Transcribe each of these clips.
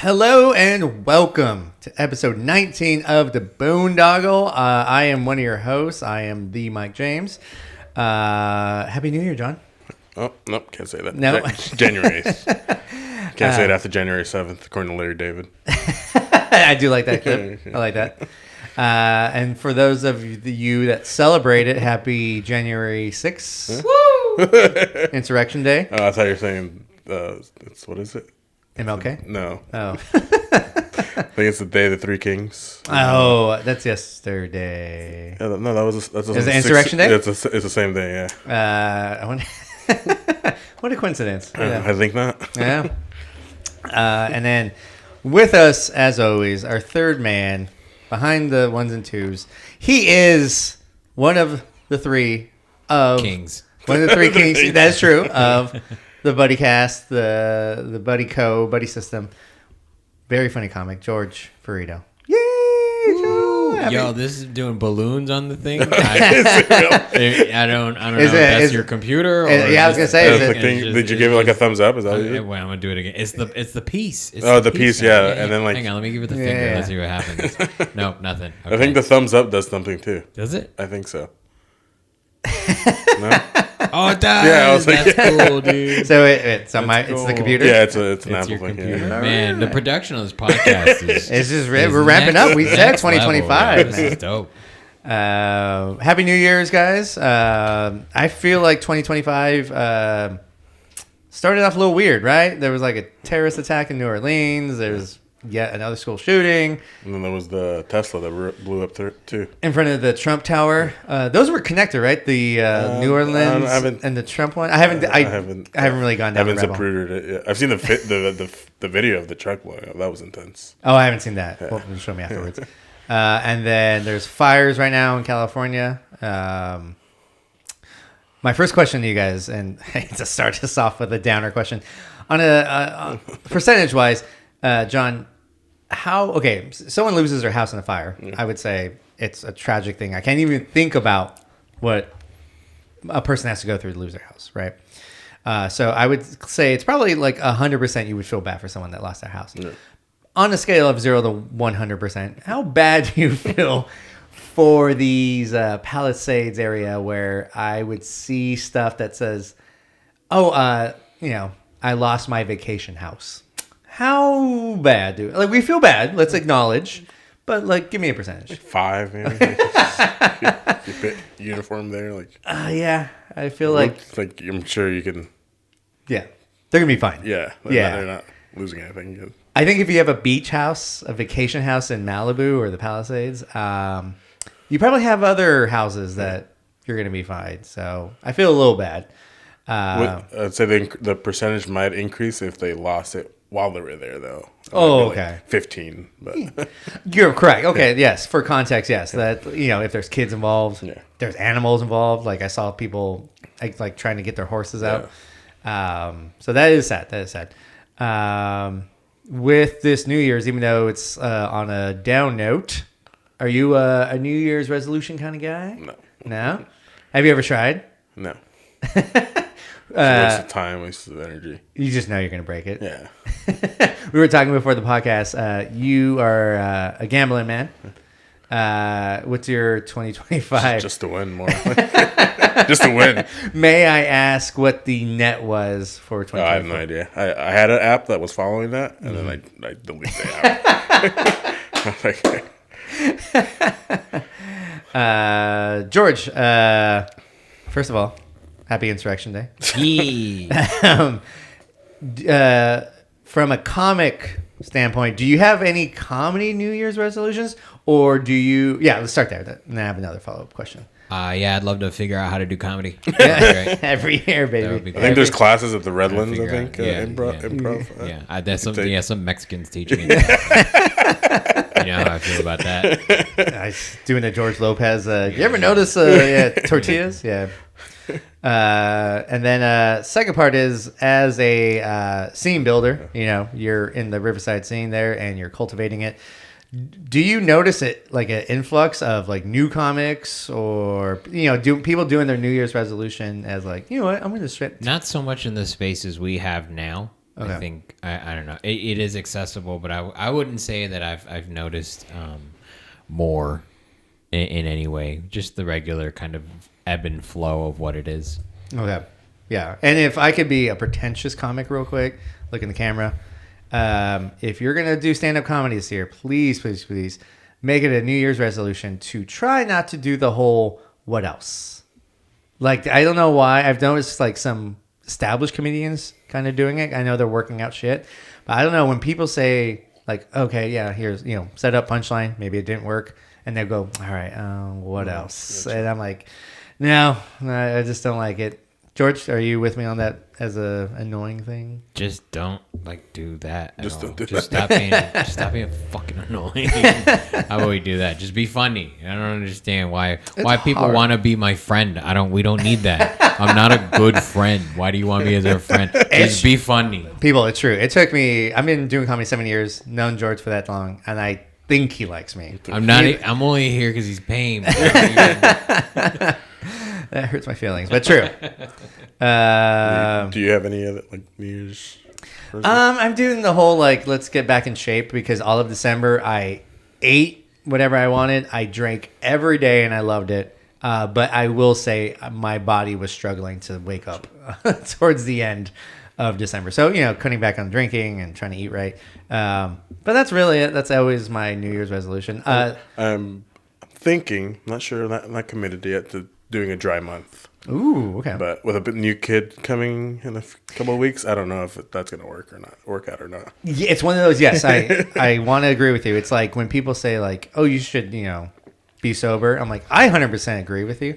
Hello and welcome to episode 19 of the Boondoggle. I am one of your hosts. I am the Mike James. Happy New Year, John. Oh, nope, can't say that. No. January 8th. Can't say it after January 7th, according to Larry David. I do like that clip. I like that. And for those of you that celebrate it, happy January 6th. Woo! Insurrection Day. I thought you were saying, what is it? M.K? No. Oh. I think it's the Day of the Three Kings. Oh, that's yesterday. No, that's Is it Insurrection Day? It's the same day, yeah. What a coincidence. Yeah. I think not. Yeah. And then with us, as always, our third man behind the ones and twos. He is one of the three of Kings. One of the three kings. That is true. Of the Buddy Cast, the Buddy Co, Buddy System. Very funny comic, George Ferrito. Yay! George! Yo, this is doing balloons on the thing. I don't know if that's your computer. Or yeah, I was gonna say. Did you give it like a thumbs up? Is that what you did? Wait, I'm gonna do it again. It's the piece. It's the piece, yeah. And then like, hang on, let me give it the finger. Yeah. Let's see what happens. Nope, nothing. Okay. I think the thumbs up does something too. Does it? I think so. No? Oh, it does. Yeah, I was like, that's cool, dude. So it's the cool. computer. Yeah, it's an It's Apple your thing. computer. Yeah. Man, the production of this podcast is. It's just we're ramping up. We said 2025. This is dope. Happy New Year's, guys. I feel like 2025 started off a little weird, right? There was like a terrorist attack in New Orleans. There's yet another school shooting. And then there was the Tesla that blew up too. In front of the Trump Tower. Those were connected, right? The New Orleans and the Trump one. I haven't really gone down. I haven't zaprudered it yet. I've seen the video of the truck blowing up. That was intense. Oh, I haven't seen that. Yeah. Well, show me afterwards. And then there's fires right now in California. My first question to you guys, and to start this off with a downer question, on a percentage wise, John, someone loses their house in a fire. Yeah. I would say it's a tragic thing. I can't even think about what a person has to go through to lose their house, right? So I would say it's probably like 100% you would feel bad for someone that lost their house. Yeah. On a scale of 0 to 100%, how bad do you feel for these Palisades area where I would see stuff that says, I lost my vacation house? How bad we feel bad? Let's acknowledge, but give me a percentage. 5, maybe. You fit uniform there, yeah. I feel like I'm sure you can. Yeah, they're gonna be fine. Yeah, they're not losing anything. I think if you have a beach house, a vacation house in Malibu or the Palisades, you probably have other houses that you're gonna be fine. So I feel a little bad. I'd say the percentage might increase if they lost it while they were there, though. Oh, okay. 15, but you're correct. Okay, yes. For context, yes. That if there's kids involved, there's animals involved. Like I saw people like trying to get their horses out. So that is sad. That is sad. With this New Year's, even though it's on a down note, are you a New Year's resolution kind of guy? No. No? Have you ever tried? No. Waste of time, waste of energy. You just know you're going to break it. Yeah. We were talking before the podcast. You are a gambling man. What's your 2025? Just to win more. Just to win. May I ask what the net was for 2025? I have no idea. I had an app that was following that, and then I deleted the app. George, first of all, happy Insurrection Day. From a comic standpoint, do you have any comedy New Year's resolutions? Or do you... Yeah, let's start there. Then I have another follow-up question. I'd love to figure out how to do comedy. Every year, baby. I think there's classes at the Redlands, improv. That's some Mexicans teach me. You know how I feel about that. Doing the George Lopez. You ever notice tortillas? Yeah. And then second part is, as a scene builder, you're in the Riverside scene there and you're cultivating it. Do you notice it like an influx of like new comics, or do people doing their New Year's resolution as like, I'm going to strip? Not so much in the spaces we have now. Okay. I think I don't know. It is accessible, but I wouldn't say that I've noticed more in any way. Just the regular kind of ebb and flow of what it is. Okay. Yeah. And if I could be a pretentious comic real quick, look in the camera. If you're going to do stand-up comedy this year, please make it a New Year's resolution to try not to do the whole what else. Like, I don't know why. I've noticed like some established comedians kind of doing it. I know they're working out shit. But I don't know. When people say like, okay, yeah, here's, set up punchline. Maybe it didn't work. And they go, all right, what else? And I'm like, no, I just don't like it. George, are you with me on that as a annoying thing? Just don't do that. Just don't do just that. Stop being fucking annoying. How about we do that? Just be funny. I don't understand why people want to be my friend. We don't need that. I'm not a good friend. Why do you want me as a friend? Just be funny. People, it's true. It took me. I've been doing comedy 7 years. Known George for that long, and I think he likes me. I'm not. I'm only here because he's paying me. That hurts my feelings, but true. Do you have any other like New Year's? I'm doing the whole like let's get back in shape because all of December I ate whatever I wanted. I drank every day and I loved it. But I will say my body was struggling to wake up towards the end of December. So cutting back on drinking and trying to eat right. But that's really it. That's always my New Year's resolution. I'm thinking, not sure, not committed yet to doing a dry month. Ooh, okay. But with a new kid coming in a couple of weeks, I don't know if that's going to work out or not. Yeah, it's one of those. Yes, I want to agree with you. It's like when people say like, "Oh, you should, be sober." I'm like, I 100% agree with you.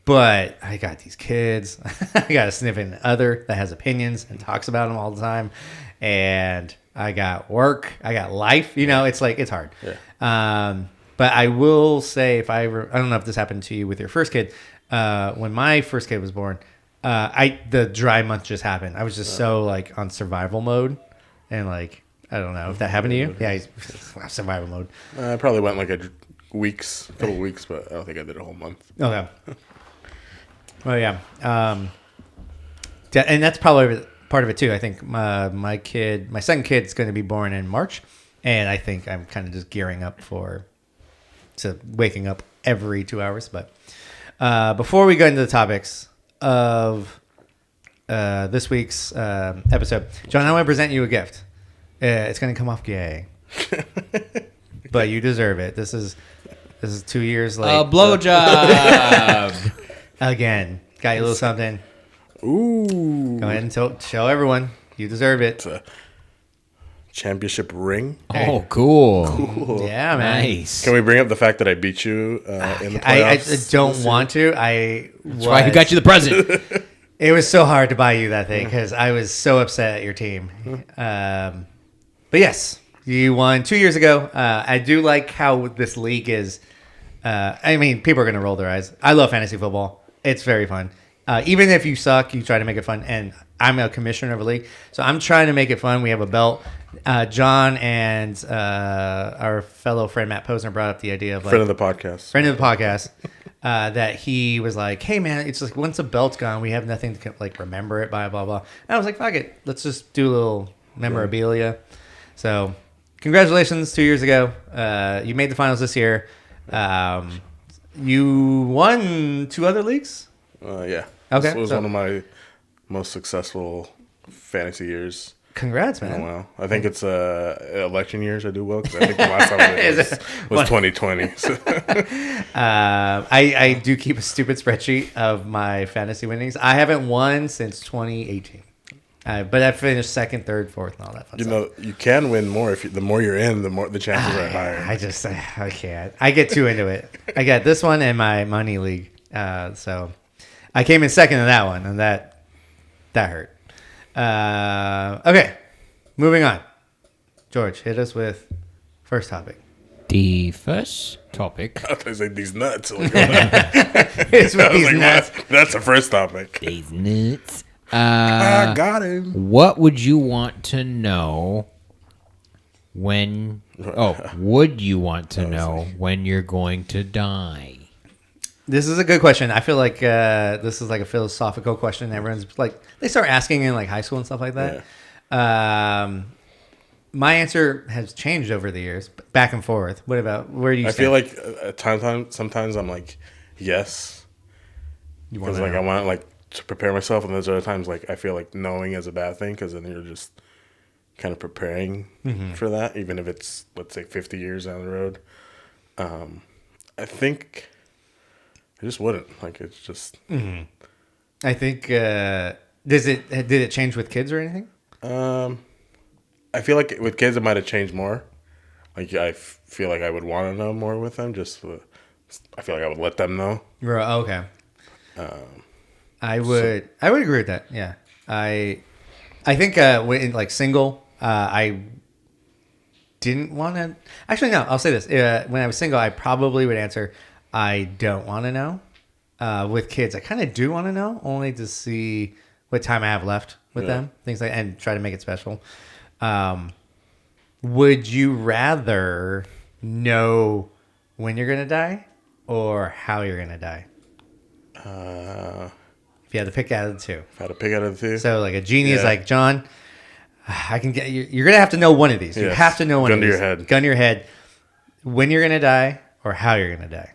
But I got these kids. I got a sniffing other that has opinions and talks about them all the time, and I got work. I got life. It's like it's hard. Yeah. But I will say, I don't know if this happened to you with your first kid. When my first kid was born, the dry month just happened. I was just so like on survival mode, and like I don't know if that happened to you. Yeah, he's survival mode. I probably went like a couple of weeks, but I don't think I did a whole month. Okay. Well, yeah, and that's probably part of it too. I think my second kid is going to be born in March, and I think I'm kind of just gearing up to waking up every 2 hours. But before we go into the topics of this week's episode, John, I want to present you a gift. It's going to come off gay, but you deserve it. This is 2 years late. A blowjob. Again, got you a little something. Ooh. Go ahead and show everyone. You deserve it. It's a championship ring. Oh, cool. Yeah, man. Nice. Can we bring up the fact that I beat you in the I playoffs? don't want to. That's why he got you the present. It was so hard to buy you that thing because I was so upset at your team. But yes, you won 2 years ago. I do like how this league is. People are going to roll their eyes. I love fantasy football. It's very fun. Even if you suck, you try to make it fun. And I'm a commissioner of a league, so I'm trying to make it fun. We have a belt. John and our fellow friend Matt Posner brought up the idea of friend of the podcast. That he was like, "Hey man, it's like once the belt's gone, we have nothing to like remember it by, blah blah." And I was like, "Fuck it, let's just do a little memorabilia." So, congratulations! 2 years ago, you made the finals this year. You won 2 other leagues. Yeah. Okay. This was one of my most successful fantasy years. Congrats, man. Oh, wow. I think it's election years I do well because I think the last time I did was 2020. So. I do keep a stupid spreadsheet of my fantasy winnings. I haven't won since 2018. But I finished second, third, fourth, and all that fun stuff. You can win more the more you're in, the more the chances are higher. I can't. I get too into it. I got this one and my money league. So I came in second in that one, and that hurt. Okay, moving on. George, hit us with first topic. The first topic. I was like, these nuts. It's with these nuts. That's the first topic. These nuts. I got him. What would you want to know when? Would you want to know when you're going to die? This is a good question. I feel like this is like a philosophical question. Everyone's like, they start asking in like high school and stuff like that. My answer has changed over the years, back and forth. What about where do you? I stand? feel like sometimes I'm like, yes, You want because like I want like to prepare myself, and there's other times like I feel like knowing is a bad thing because then you're just kind of preparing for that, even if it's, let's say, 50 years down the road. I think I just wouldn't. Like, it's just... I think, did it change with kids or anything? I feel like with kids, it might have changed more. Like, I feel like I would want to know more with them. I feel like I would let them know. Okay. I would agree with that. Yeah. I think, when, like, single, I didn't want to... Actually, no, I'll say this. When I was single, I probably would answer, I don't want to know. With kids, I kind of do want to know, only to see what time I have left with them, things like, and try to make it special. Would you rather know when you're going to die or how you're going to die? If you had to pick out of the two. If I had to pick out of the two? So, like, a genie is like, John... I can get you. You're gonna have to know one of these. You have to know one of these. Gun to your head. When you're gonna die, or how you're gonna die.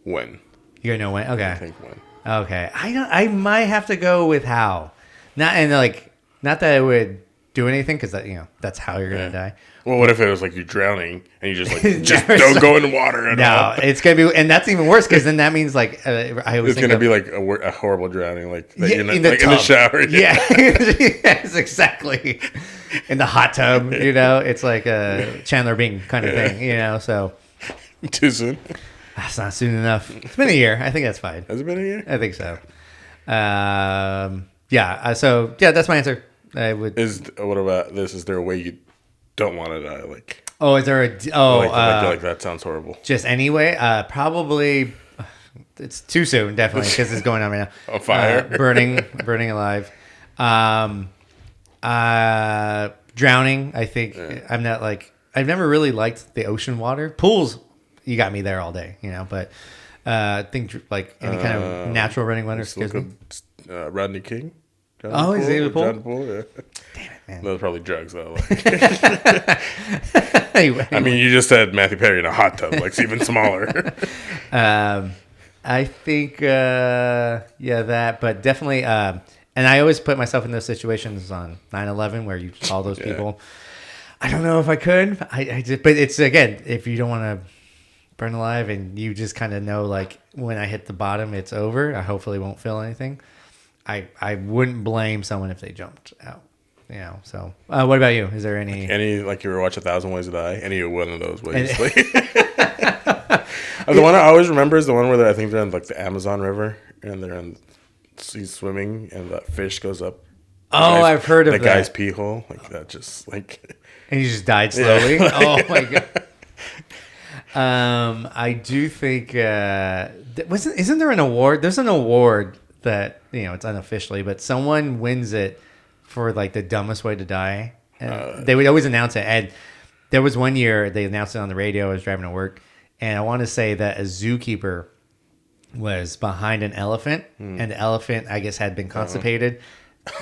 When. You're gonna know when. Okay. I think when. Okay. I might have to go with how. Not that I would do anything because that's how you're gonna die. Well, what if it was like you're drowning and you just don't go in the water at all? No, it's gonna be, and that's even worse because then that means like it's gonna be like a horrible drowning, like in the shower. Yeah, yes, exactly. In the hot tub, it's like a Chandler Bing kind of thing, So too soon. That's not soon enough. It's been a year. I think that's fine. Has it been a year? I think so. Yeah. So that's my answer. I would. What about this? Is there a way you don't want to die? Like, is there a like that sounds horrible. Just anyway, probably it's too soon, definitely, because it's going on right now. On fire, burning alive, drowning. I think I'm not like I've never really liked the ocean water. Pools, you got me there all day, But I think like any kind of natural running water scares me. Rodney King. Is he in the pool? John Pool, yeah. Damn it, man. Those are probably drugs, though. I mean, you just said Matthew Perry in a hot tub. Like, it's even smaller. I think, that. But definitely, and I always put myself in those situations on 9/11 where you saw those people. I don't know if I could. I just, but it's, again, if you don't want to burn alive and you just kind of know, like, when I hit the bottom, it's over. I hopefully won't feel anything. I wouldn't blame someone if they jumped out, So, what about you? Is there any like you ever watch 1,000 Ways to Die? Any one of those ways? The one I always remember is the one where I think they're in like the Amazon River and they're in sea swimming and that fish goes up. I've heard of that. The guy's pee hole, like that, just like. And he just died slowly. Oh my god. I do think isn't there an award? There's an award that it's unofficially, but someone wins it for like the dumbest way to die. And they would always announce it. And there was one year they announced it on the radio. I was driving to work, and I want to say that a zookeeper was behind an elephant, and the elephant, I guess, had been constipated.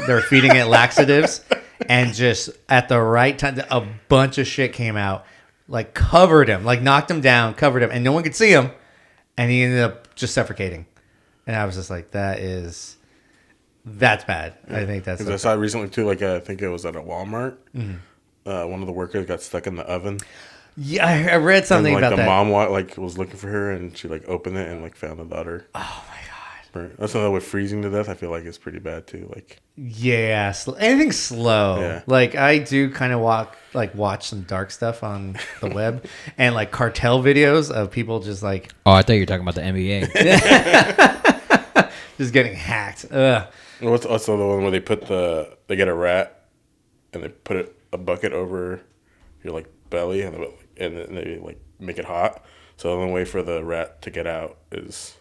They were feeding it laxatives, and just at the right time, a bunch of shit came out, like covered him, like knocked him down, covered him, and no one could see him, and he ended up just suffocating. And I was just like, that's bad. Yeah. I think that's... Because I saw recently, too, like, I think it was at a Walmart. Mm-hmm. One of the workers got stuck in the oven. Yeah, I read something about that. The mom, was looking for her, and she, opened it and, found the daughter. Oh, my God. That's another with freezing to death. I feel like it's pretty bad, too. Yeah, anything slow. Yeah. Like, I do kind of watch some dark stuff on the web and, cartel videos of people just, Oh, I thought you were talking about the NBA. Just getting hacked. Ugh. What's also the one where they get a rat and they put a bucket over your belly and they make it hot. So the only way for the rat to get out is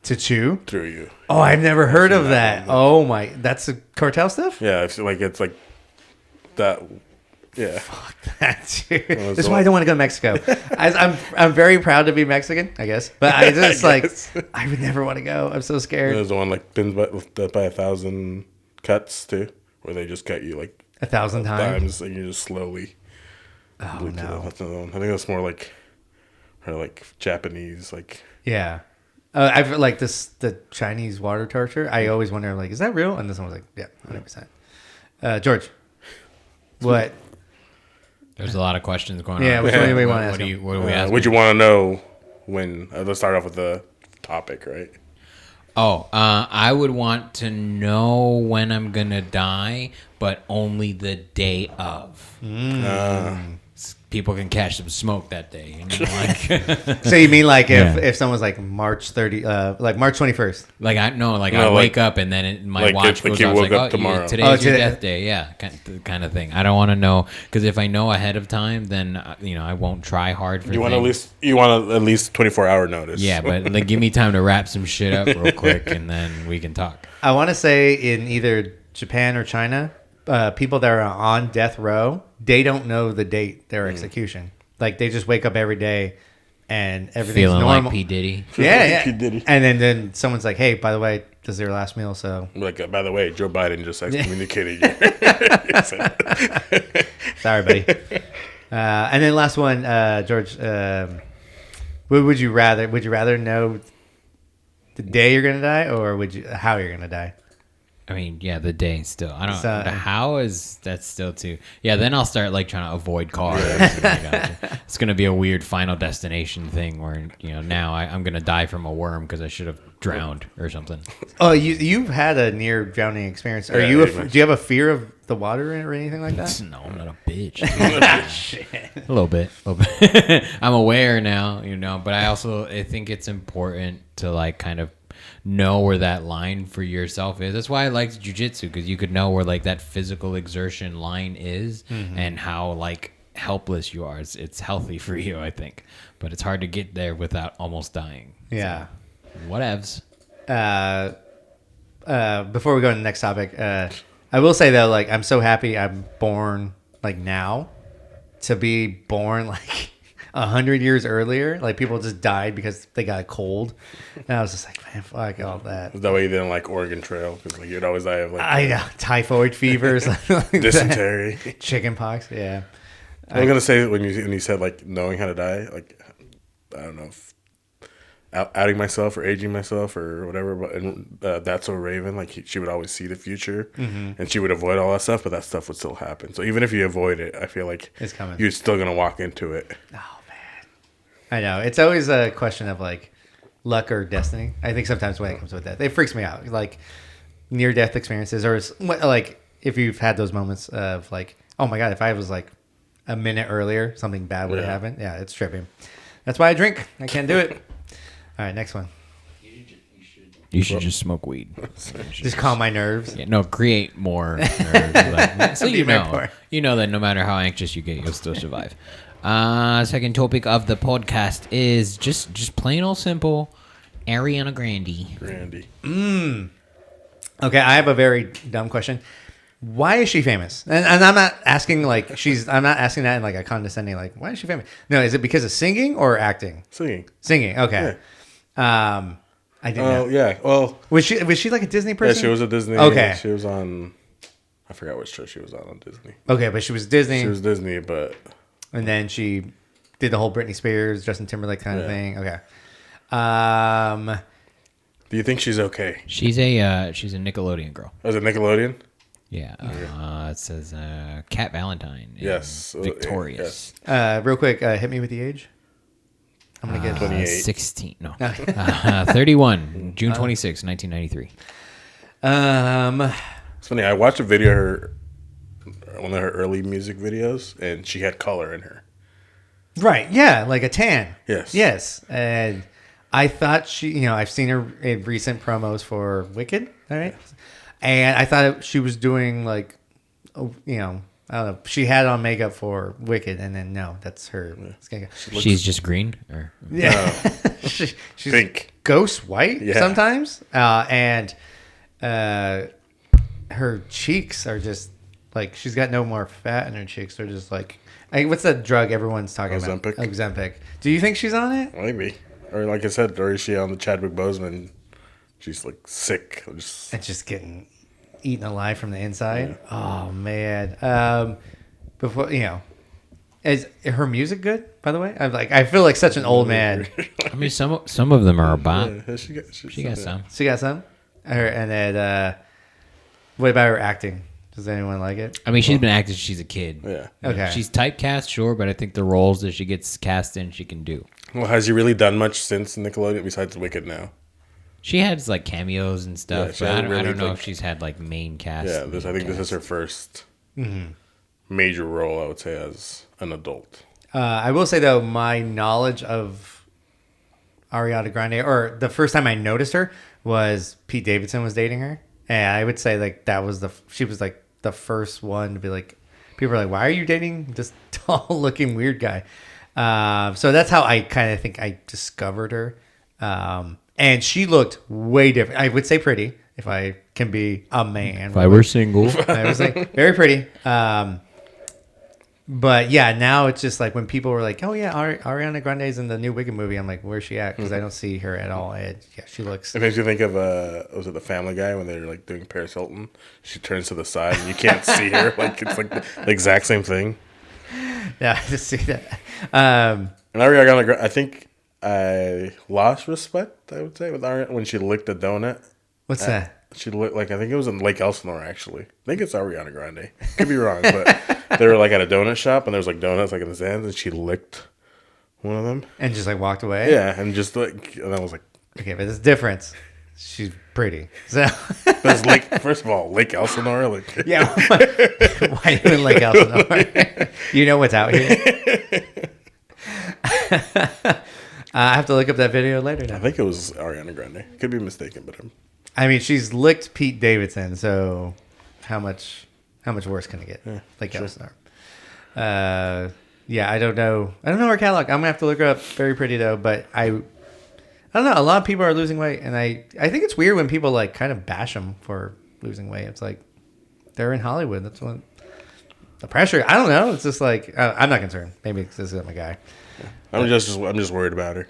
to chew through you. Oh, I've never heard of that. Oh my, that's the cartel stuff. Yeah, it's like that. Yeah. Fuck that, dude. That's why I don't want to go to Mexico. I'm very proud to be Mexican, I guess. But I just I would never want to go. I'm so scared. There's the one pinned by 1,000 cuts too, where they just cut you 1,000 times. and you just slowly. Oh bleed to no. death. That's another one. I think that's more like, or like Japanese, like. Yeah. I've like the Chinese water torture. I always wonder, like, is that real? And this one was like, yeah, 100%. George, what? There's a lot of questions going Yeah, on. which one do we want to What ask? do you? him? What do we ask? Would you want to know when? Let's start off with the topic, right? Oh, I would want to know when I'm gonna die, but only the day of. People can catch some smoke that day. You know, like, So you mean like Yeah. if someone's like March 30, like March 21st? I wake up and then my like watch like goes you off. woke Like, up tomorrow. Today's Oh, your today- death day. Yeah, kind of thing. I don't want to know because if I know ahead of time, then I won't try hard for. You want things. at least 24-hour notice. Yeah, but like, give me time to wrap some shit up real quick, and then we can talk. I want to say in either Japan or China, people that are on death row, they don't know the date their execution. Like they just wake up every day and everything's Feeling normal. like P Diddy. Yeah. P. Diddy. And then someone's like, hey, by the way, this is your last meal, so Like, by the way, Joe Biden just excommunicated you. sorry, buddy. And then last one, George, what would you rather? Would you rather know the day you're gonna die, or how you're gonna die? I mean, yeah, the day still. I don't. So- the how is that still too? Yeah, then I'll start like trying to avoid cars. It's gonna be a weird Final Destination thing where now I'm gonna die from a worm because I should have drowned or something. Oh, you've had a near drowning experience. Are Yeah, you? pretty much. Do you have a fear of the water or anything like that? No, I'm not a bitch. A little bit. I'm aware now, but I think it's important to like kind of know where that line for yourself is. That's why I liked jujitsu, because you could know where like that physical exertion line is and how like helpless you are. It's healthy for you, I think, but it's hard to get there without almost dying. Yeah. Whatevs. Before we go to the next topic, I will say though, like I'm so happy I'm born like now, to be born like 100 years earlier. Like people just died because they got a cold, and I was just like, man, fuck all that. Is that why you didn't like Oregon Trail? Because like you'd always die of like I know typhoid fevers, like dysentery. chicken pox. Yeah, I was gonna say when you said like knowing how to die, like I don't know, if outing myself or aging myself or whatever. But and That's So Raven, like she would always see the future, and she would avoid all that stuff, but that stuff would still happen. So even if you avoid it, I feel like It's coming. You're still gonna walk into it. Oh man, I know. It's always a question of like luck or destiny. I think sometimes when it comes with that, it freaks me out. Like near death experiences, or like if you've had those moments of like, oh my god, if I was like a minute earlier, something bad would have happened. Yeah, it's tripping. That's why I drink. I can't do it. All right, next one. You should just smoke weed. Just calm my nerves. Yeah, no, create more nerves. So Be my part. you know that no matter how anxious you get, you'll still survive. Second topic of the podcast is just plain old simple, Ariana Grande. Randy. Okay, I have a very dumb question. Why is she famous? And I'm not asking like I'm not asking that in like a condescending like, why is she famous? No, is it because of singing or acting? Singing. Singing. Okay. I didn't know. Oh yeah. Well, Was she like a Disney yeah, person? she was a Disney. Okay. She was on. I forgot which show she was on Disney. Okay, but she was Disney, She was Disney, but and then she did the whole Britney Spears, Justin Timberlake kind of Yeah. thing. Okay. do you think she's okay? She's a Nickelodeon girl. Was it Nickelodeon? Yeah. It says Cat Valentine. and Yes. Victorious. Real quick, hit me with the age. I'm gonna get 28. 16. No. 31. June 26, 1993. It's funny. I watched a video of her, one of her early music videos, and she had color in her. Right. Yeah, like a tan. Yes. Yes. And I thought I've seen her in recent promos for Wicked. All right. And I thought she was doing like, I don't know. She had on makeup for Wicked, and then no, that's her. Yeah. She's just green? Or? Yeah. She's Pink. ghost white Yeah. sometimes. And her cheeks are just like, she's got no more fat in her cheeks. They're just like, what's that drug everyone's talking Ozempic? about? Ozempic. Do you think she's on it? Maybe. Or like I said, or is she on the Chadwick Boseman? She's like sick. It's just getting eaten alive from the inside. Oh man. Before is her music good? By the way, I feel like such an old man. I mean, some of them are a bop. Yeah, She got some. She got some. And then what about her acting? Does anyone like it? I mean, she's been acting since she's a kid. Yeah. Okay. She's typecast, sure, but I think the roles that she gets cast in, she can do. Well, has she really done much since Nickelodeon besides Wicked now? She has like cameos and stuff, Yeah, she but I hasn't don't really, know like- if she's had like main cast. Yeah, I think this is her first major role, I would say, as an adult. I will say though, my knowledge of Ariana Grande, or the first time I noticed her, was Pete Davidson was dating her, and I would say like she was like the first one to be like, people were like, why are you dating this tall looking weird guy? So that's how I kind of think I discovered her, and she looked way different. I would say pretty, if I can be a man. If I were single, I was like very pretty. But yeah, now it's just like when people were like, "Oh yeah, Ariana Grande's in the new Wicked movie," I'm like, "Where's she at?" Because I don't see her at all. And yeah, she looks. It makes you think of was it the Family Guy when they're like doing Paris Hilton? She turns to the side and you can't see her. Like it's like the exact same thing. Yeah, I just see that. And Ariana Grande, I think I lost respect, I would say, with Ariana when she licked a donut. What's that? She looked like, I think it was in Lake Elsinore, actually. I think it's Ariana Grande. Could be wrong, but they were like at a donut shop and there was like donuts like in the stands and she licked one of them. And just like walked away. Yeah, and just like, and I was like, Okay, but there's a difference. She's pretty. So that's Lake. First of all, Lake Elsinore. Like, yeah, why are you in Lake Elsinore? You know what's out here. I have to look up that video later I now. think it was Ariana Grande. Could be mistaken, but I mean, she's licked Pete Davidson, so how much worse can it get? Lake Elsinore. Yeah, I don't know her catalog. I'm gonna have to look her up. Very pretty though, but I don't know. A lot of people are losing weight, and I think it's weird when people like kind of bash them for losing weight. It's like they're in Hollywood. That's what the pressure. I don't know. It's just like I'm not concerned. Maybe because this isn't my guy. I'm just worried about her.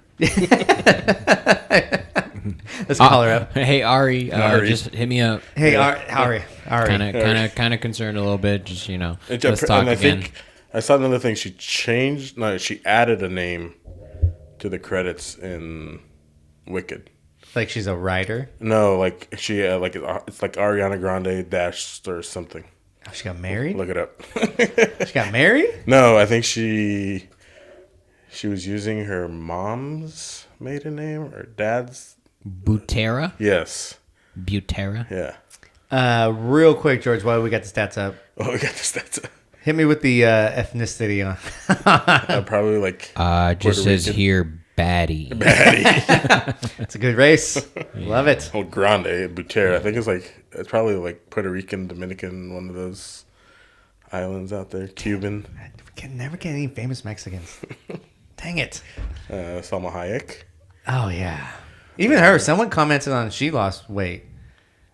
Let's call her up. Hey Ari, Ari. just hit me up. Hey, Ari. Kind of concerned a little bit. Just let's talk and I again. think I saw another thing. She changed. No, she added a name to the credits in Wicked. Like she's a writer. No, like she it's like Ariana Grande dash or something. Oh, she got married. Look it up. She got married. No, I think she was using her mom's maiden name or dad's. Butera. Yes. Butera. Yeah. Real quick, George, while we got the stats up, Oh, we got this. That's hit me with the ethnicity on. probably like. Just Puerto says Rican. here baddie. It's a good race. Love it. Oh, Grande Butera. I think it's probably like Puerto Rican, Dominican, one of those islands out there. Cuban. We can never get any famous Mexicans. Dang it. Salma Hayek. Oh yeah. Even her. Someone commented on she lost weight,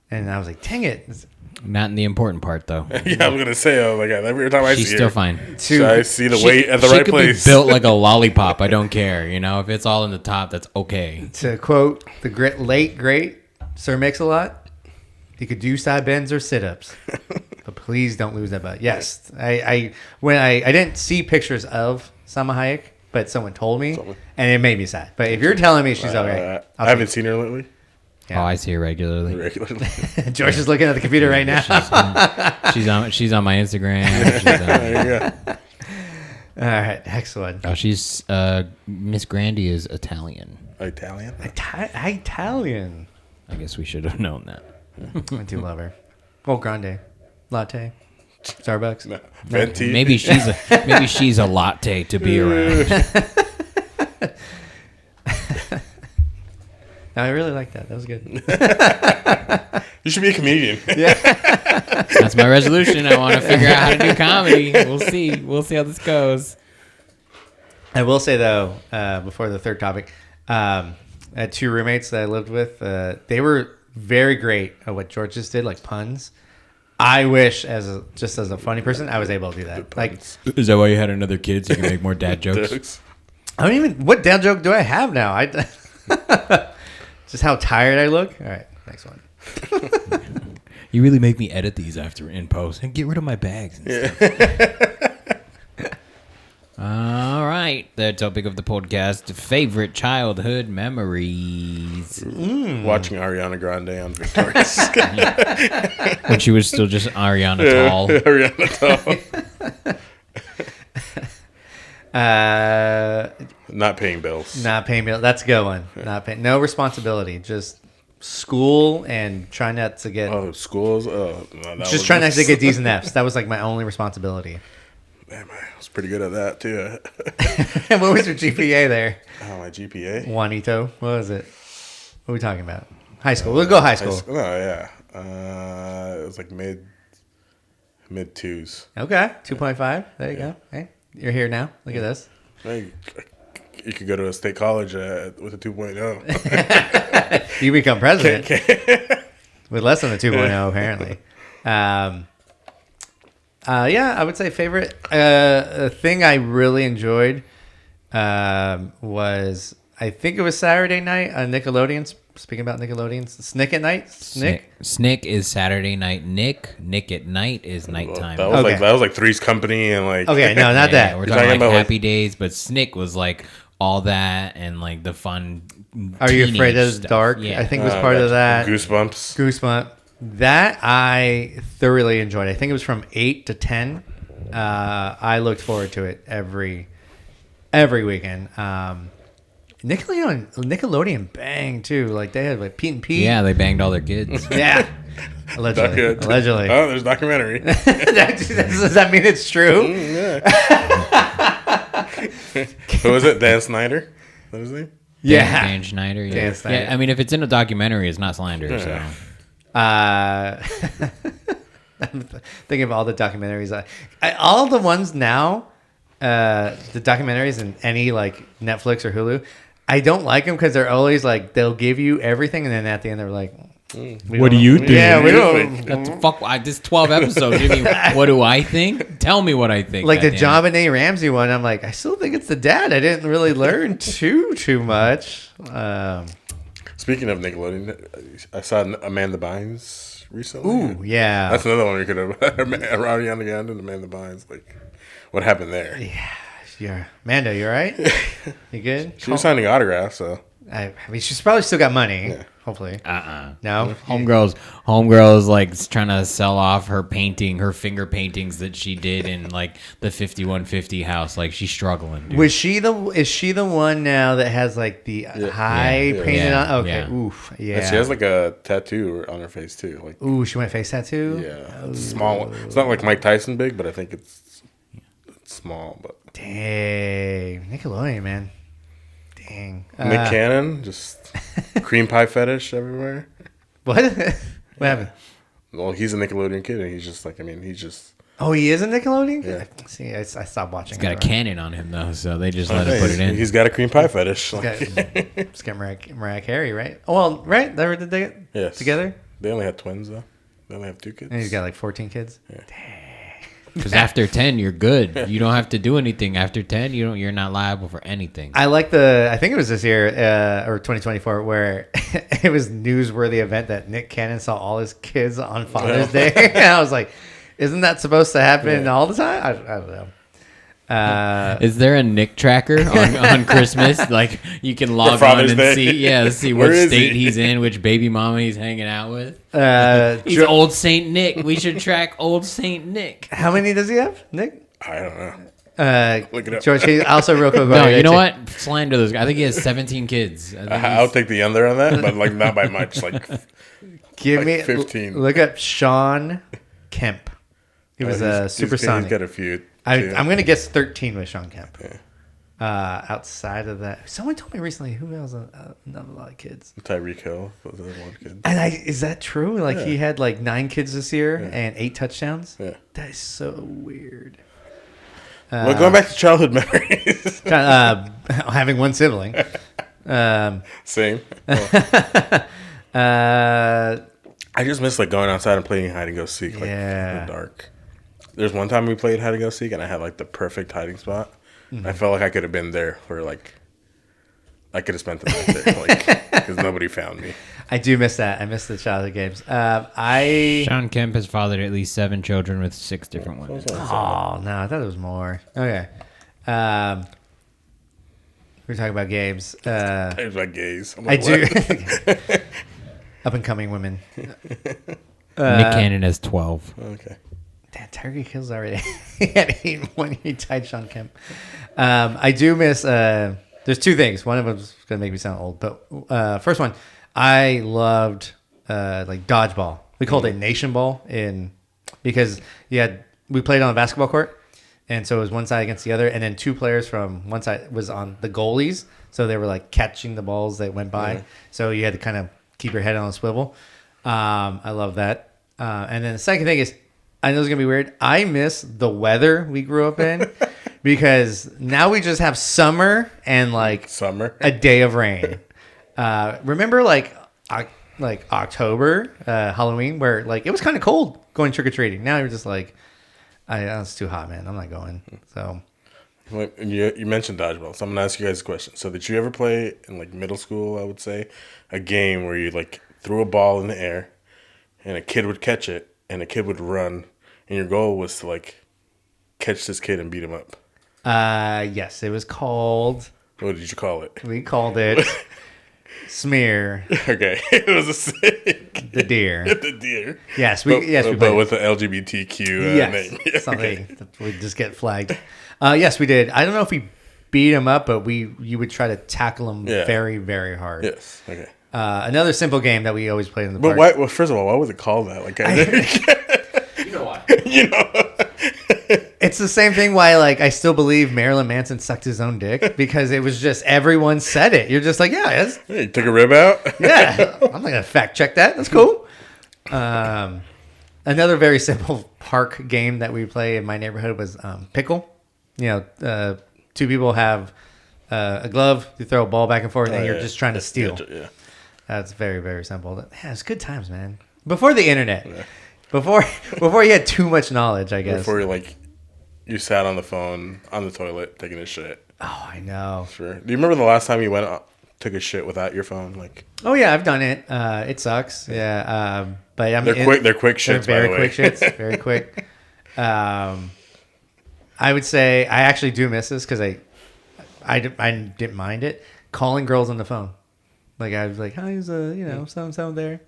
and I was like, dang it. Not in the important part though. Yeah, I'm gonna say, oh my god, every time I She's see still her, fine. so I see the weight at the she right could place. be built like a lollipop. I don't care. If it's all in the top, that's okay. To quote the late great Sir Mix-a-Lot, you could do side bends or sit-ups, but please don't lose that butt. Yes, I didn't see pictures of Salma Hayek, but someone told me, and it made me sad. But if you're telling me she's okay, I haven't seen her lately. Yeah. Oh, I see her regularly. George is looking at the computer right now. She's on my Instagram. There you go. All right, next one. Oh, she's Miss Grandy is Italian. Italian. Italian. I guess we should have known that. I do love her. Oh, grande, latte, Starbucks. No. Venti. Maybe she's a latte to be around. No, I really like that. That was good. You should be a comedian. That's my resolution. I want to figure out how to do comedy. We'll see. We'll see how this goes. I will say though, before the third topic, I had two roommates that I lived with. They were very great at what George just did, like puns. I wish, as a funny person, I was able to do that. Like, Is that why you had another kid so you can make more dad jokes? I don't even. What dad joke do I have now? Just how tired I look. All right, next one. You really make me edit these after in post and get rid of my bags and stuff. All right. The topic of the podcast, favorite childhood memories. Watching Ariana Grande on Victorious. When she was still just Ariana Tall. Ariana Tall. Not paying bills. Not paying bills. That's a good one. Not paying. No responsibility. Just school and try not to get. Oh, schools. Oh, no, just try not to get D's and F's. That was like my only responsibility. Damn, I was pretty good at that too. And what was your GPA there? Oh, my GPA. Juanito. What was it? What are we talking about? High school. We'll go high school. Oh yeah. It was like mid twos. Okay. 2.5. There you go. Hey, you're here now. Look at this. Hey, you could go to a state college with a 2.0. You become president with less than a 2.0 apparently. Yeah, I would say favorite thing I really enjoyed was, I think it was Saturday night on Nickelodeon. Speaking about Nickelodeon, Snick at Night. Snick is Saturday night. Nick at night is nighttime. That was like Three's Company and like. Okay, no, not that. We're talking about Happy Days, but Snick was like all that and like the fun. Are You Afraid of the Dark? Yeah. I think it was part of that. Goosebumps. That I thoroughly enjoyed. I think it was from 8 to 10. I looked forward to it every weekend. Nickelodeon banged too. Like they had like Pete and Pete. Yeah, they banged all their kids. Yeah. Allegedly. Oh, there's a documentary. Does that mean it's true? Yeah. Who was it? Dan Snyder? What was his name? Yeah. Dan Schneider. Yeah. Dan Snyder. Yeah. I mean, if it's in a documentary, it's not slander. Yeah. So. I'm thinking of all the documentaries. All the ones now, the documentaries in any like Netflix or Hulu, I don't like them because they're always like they'll give you everything and then at the end they're like, what do you think? Yeah, we don't. What the fuck? This 12 episodes. What do I think? Tell me what I think. Like the John Benet Ramsey one, I'm like, I still think it's the dad. I didn't really learn too much. Speaking of Nickelodeon, I saw Amanda Bynes recently. Ooh, yeah. That's another one we could have. Ariana Grande and Amanda Bynes. Like, what happened there? Yeah. Amanda, you all right? You good? She was signing autographs, so. I mean, she's probably still got money. Yeah. Hopefully. No? Homegirl's like trying to sell off her finger paintings that she did in like the 5150 house. Like she's struggling. Dude. Is she the one now that has like the high painted on? Okay. Yeah. Oof. Yeah. And she has like a tattoo on her face too. Like. Ooh, she went face tattoo? Yeah. It's a small one. It's not like Mike Tyson big, but I think it's small. But. Dang. Nickelodeon, man. Dang. Nick Cannon, just cream pie fetish everywhere. What? What happened? Well, he's a Nickelodeon kid, and he's just like, he's just. Oh, he is a Nickelodeon? Yeah. See, I stopped watching. He's got a cannon on him though, so they just let him put it in. He's got a cream pie fetish. He's got Mariah Carey, right? Oh, well, right? Did they get together? They only had twins though. They only have 2 kids. And he's got like 14 kids. Yeah. Dang. Because after 10, you're good. You don't have to do anything. After 10, you're not liable for anything. I like I think it was this year or 2024 where it was newsworthy event that Nick Cannon saw all his kids on Father's Day. And I was like, isn't that supposed to happen all the time? I don't know. Is there a Nick tracker on Christmas? Like you can log on and see what state he's in, which baby mama he's hanging out with. He's Old Saint Nick. We should track Old Saint Nick. How many does he have, Nick? I don't know. Look it up. George, also real quick. No, you know what? Slander those guys. I think he has 17 kids. I'll take the under on that, but like not by much. Like give me 15. Look up Sean Kemp. He was a supersonic. He's got a few. I'm going to guess 13 with Sean Kemp. Yeah. Outside of that, someone told me recently who has not a lot of kids. Tyreek Hill was the one kid. And is that true? Like he had like 9 kids this year and 8 touchdowns. Yeah, that is so weird. Well, going back to childhood memories, having one sibling. Same. I just miss like going outside and playing hide and go seek like in the dark. There's one time we played hide and go seek and I had like the perfect hiding spot. Mm-hmm. I felt like I could have been there for like I could have spent the night there, like, because nobody found me. I do miss that. I miss the childhood games. Sean Kemp has fathered at least 7 children with 6 different women. Oh no, I thought it was more. Okay. We're talking about games. There's my gays. I'm I like, do. what? Up and coming women. Nick Cannon has 12. Okay. Damn, Tiger Kills already. He had 8 when he tied Sean Kemp. I do miss. There's 2 things. One of them's gonna make me sound old, but first one, I loved like dodgeball. We called it Nation Ball because we played on a basketball court, and so it was one side against the other, and then 2 players from one side was on the goalies, so they were like catching the balls that went by. Mm-hmm. So you had to kind of keep your head on a swivel. I love that. And then the second thing is, I know it's gonna be weird. I miss the weather we grew up in because now we just have summer and like Summer. a day of rain. Remember like October, Halloween, where like it was kind of cold going trick or treating. Now you're just like, it's too hot, man. I'm not going. So Well, you mentioned dodgeball, so I'm gonna ask you guys a question. So did you ever play in like middle school? I would say a game where you like threw a ball in the air, and a kid would catch it, and a kid would run, and your goal was to like catch this kid and beat him up. yes, it was called. What did you call it? We called it Smear Okay, it was a sick. the Deer. The deer. Yes, we but played. with the LGBTQ name. Yes, something that would just get flagged. Yes, we did. I don't know if we beat him up, but you would try to tackle him very, very hard. Yes. Okay. Another simple game that we always played in the But park. why? Well, first of all, why was it called that? Like, You know why? you know. It's the same thing why like I still believe Marilyn Manson sucked his own dick because it was just everyone said it. You're just like, yeah, Hey, you took a rib out. yeah. I'm not gonna fact check that. That's cool. Another very simple park game that we play in my neighborhood was pickle. You know, 2 people have a glove. You throw a ball back and forth, and you're just trying to steal. Yeah. That's very, very simple. Yeah, it's good times, man. Before the internet, before you had too much knowledge, I guess. Before you sat on the phone on the toilet taking a shit. Oh, I know. Sure. Do you remember the last time you took a shit without your phone? Like. Oh yeah, I've done it. It sucks. Yeah. But I'm They're quick. They're quick shits. They're very by the way. quick shits. Very quick. I would say I actually do miss this because I didn't mind it. Calling girls on the phone. Like I was like, hi, is so there.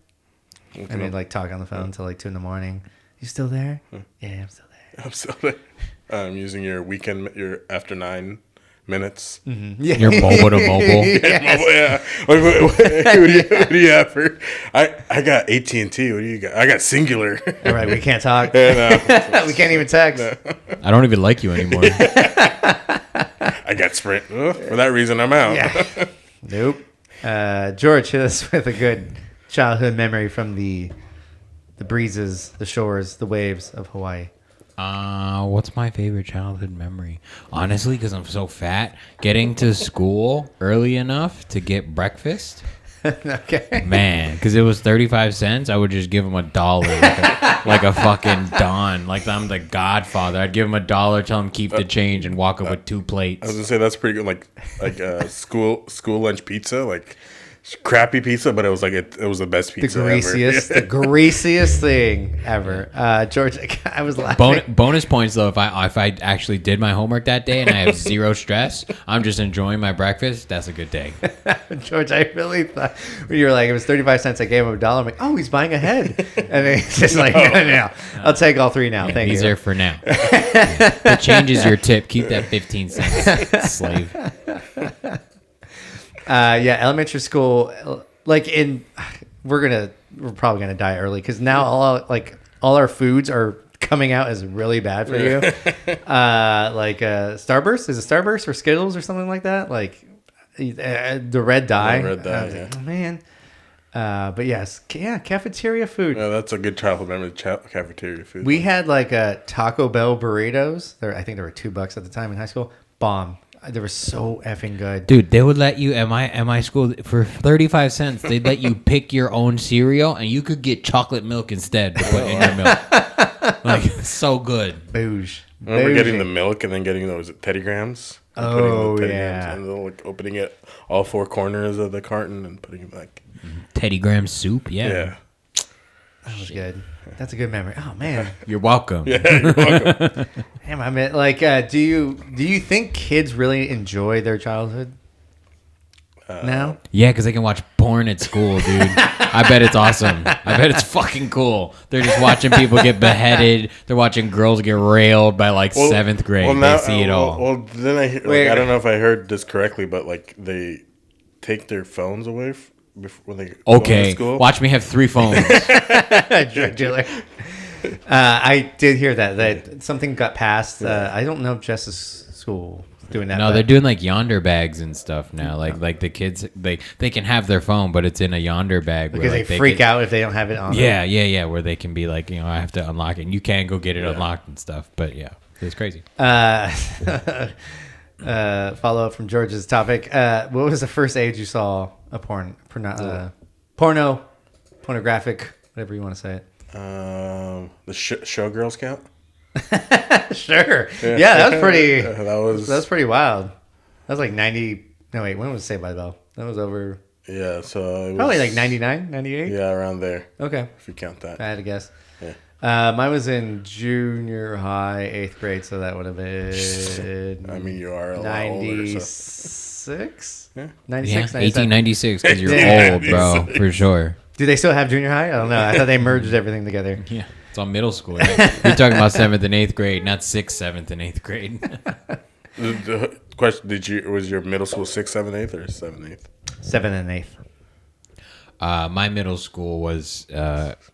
Okay. And they'd like talk on the phone until like 2 a.m. You still there? Yeah, I'm still there. I'm still there. Using your after 9 minutes. Mm-hmm. Yeah. Your mobile to mobile. Yes. Yeah. What do you have for? I got AT&T. What do you got? I got Singular. All right, we can't talk. And, We can't even text. I don't even like you anymore. I got Sprint. Oh, for that reason, I'm out. Yeah. Nope. George, hit us with a good childhood memory from the breezes, the shores, the waves of Hawaii. What's my favorite childhood memory? Honestly, because I'm so fat, getting to school early enough to get breakfast. Okay. Man, because it was 35 cents, I would just give him $1 like a fucking Don. Like I'm the Godfather. I'd give him $1, tell him keep the change, and walk up with 2 plates. I was gonna say that's pretty good. Like school lunch pizza, like crappy pizza, but it was like it was the best pizza The greasiest thing ever. George, I was laughing. Bonus points though if I actually did my homework that day and I have zero stress, I'm just enjoying my breakfast. That's a good day. George, I really thought when you were like, it was 35 cents. I gave him $1. I'm like, oh, he's buying ahead. And he's just like, no. I'll take all 3 now. Thank you. These are for now. The change is your tip. Keep that 15 cents, slave. Elementary school, like we're probably gonna die early because now all our foods are coming out as really bad for you. Starburst, is it Starburst or Skittles or something like that? Like the red dye. Red dye, like, oh, man. But yes, cafeteria food. Yeah, that's a good childhood memory. Cafeteria food. We had like Taco Bell burritos. I think they were $2 at the time in high school. Bomb. They were so effing good. Dude, they would let you at my school for 35 cents. They'd let you pick your own cereal, and you could get chocolate milk instead to put in your milk. Like, so good. Booge. Remember Bougie. getting the milk and then getting those Teddy Grahams? And putting Oh, the Teddy yeah. Grahams and then, like opening it all four corners of the carton and putting it back. Teddy Graham soup. Yeah. Yeah. That was good. That's a good memory. Oh man. You're welcome. Yeah, you're welcome. Damn, I mean, like, do you think kids really enjoy their childhood now? Yeah, because they can watch porn at school, dude. I bet it's awesome. I bet it's fucking cool. They're just watching people get beheaded. They're watching girls get railed by like seventh grade. They see it all. Well, then I don't know if I heard this correctly, but like they take their phones away when they go to school. Watch me have 3 phones. Drug dealer. I did hear that something got passed. I don't know if Jess's school is doing that. No, they're doing like yonder bags and stuff now. Like the kids, they can have their phone, but it's in a yonder bag. because where, they freak out if they don't have it on. Yeah. Where they can be like, I have to unlock it. And you can go get it unlocked and stuff. But yeah, it's crazy. Follow up from George's topic. What was the first age you saw a pornographic, whatever you want to say it? The showgirls count? Sure. Yeah, that was pretty. That was pretty wild. That was like 90. No, wait. When was Saved by the Bell? That was over. Yeah, so it was, Probably like 99, 98. Yeah, around there. Okay. If you count that. I had to guess. Yeah. Mine was in junior high, 8th grade, so that would have been. I mean, you are a lot older. So. 96? Yeah. 96, 97. 1896, because you're old, bro, for sure. Do they still have junior high? I don't know. I thought they merged everything together. Yeah, it's all middle school. Right? You're talking about 7th and 8th grade, not 6th, 7th, and 8th grade. The question: was your middle school 6th, 7th, 8th, or 7th, 8th? 7th and 8th. My middle school was